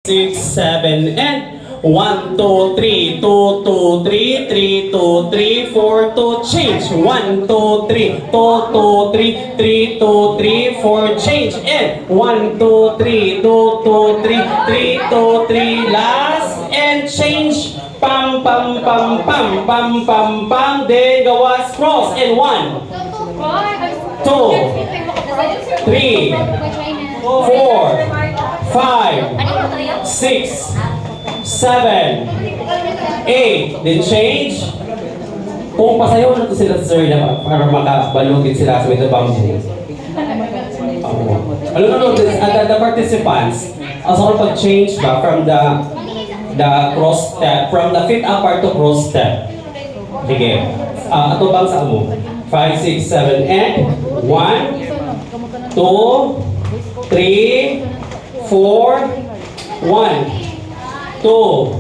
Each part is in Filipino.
6, 7, and 1, 2, 3, 2, 2, 3, 3, 2, 3, 4, 2, change. 1, 2, 3, 2, 2, 3, 3, 2, 3, 4, change. And 1, 2, 3, 2, 2, 3, 3, 2, 3, last, and change. Pam, pam, pam, pam, pam, pam, pam, then gawas cross. And 1, 2, 3, 4, 5, 6, 7, 8, then change. Kung pasayaw na ito sila sa sir na para makabalugin sila sa ito bamboo. Alam mo, the participants, also pag-change ba from the cross step, from the feet apart to cross step. Sige. Ito bang sa mo? 5, 6, 7, and 1, 2, 3, 4, 1, 2,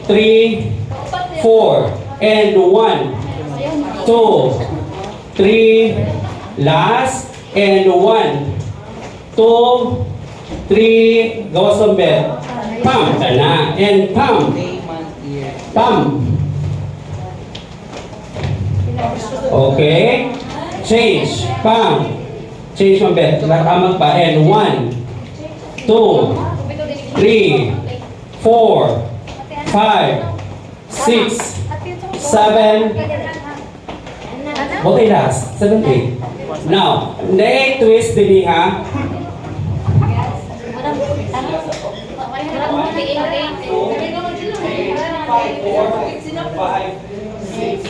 3, 4, and 1, 2, 3, last, and 1, 2, 3, gawas ng bed. Pam, na, and pam, pam. Okay, change, pam, change ng bed, tamang pa, and 1, 2, 3, 4, 5, 6, 7, 8. Okay, last. 7, 8. Now, neck twist din ha. 5, 6,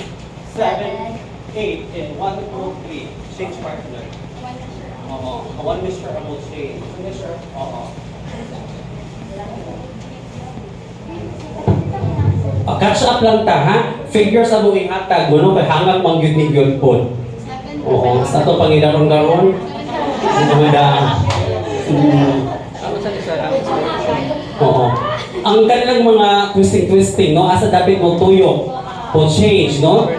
7, 8, and 1, 2, 3. Change partner. One Mr. I will change. Mr. Catch up lang ta ha. Figure sa buong hatag mo no kay hangak mang gyud ni gyud pod. Oo, sa to pangidaron-daron. Mga daan. Oo. Ang kanilang mga twisting no asa dapat mo tuyo. O change no.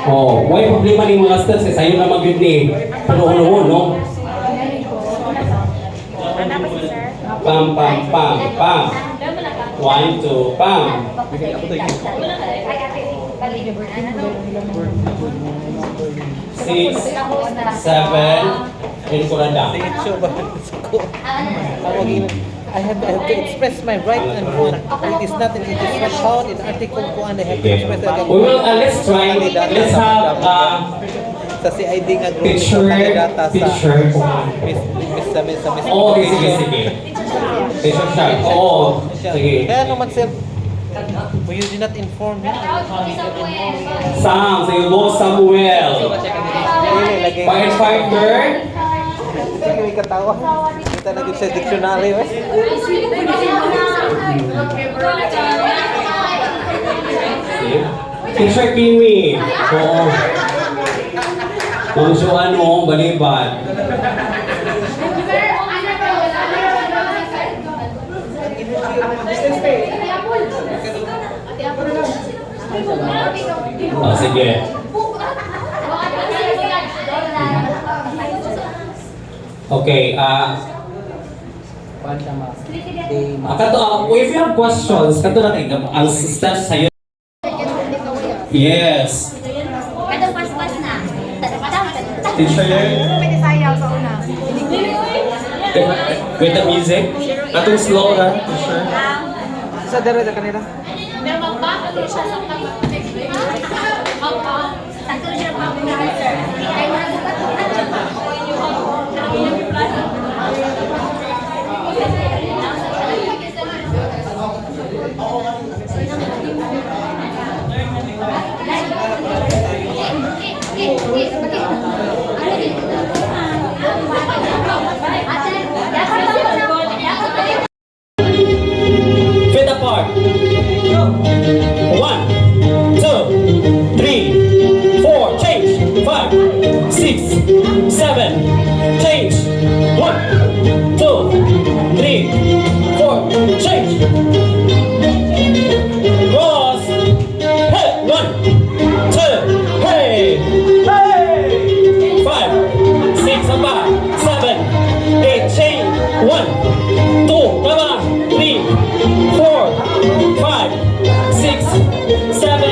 Oh, why problema ni mga stars kay sayo na magyud ni puno-puno no. Pam pam pam pam. 1, 2, pam. 6, 7, and kuranda. I have to express my right and wrong. It is not in found in article ko and I have to express it. We will let's try. Let's have sa CID nga group picture. Oh, sige. Picture siya. Oo. Sige. Kaya naman sir, you did not inform me. Sam, say hello Samuel. Firefighter. Sige, may katawa. Kita na din sa dictionary. Picture Kimi. Oo. Kung so ano, baliban. Oh, sige. Okay, if you have questions, kato na kayo, ang steps sa'yo. Yes. Teacher, with the music, katong slow na, teacher. Sa dere da kanila. Feet apart. 1, 2, 3, 4, change. 5, 6, 7,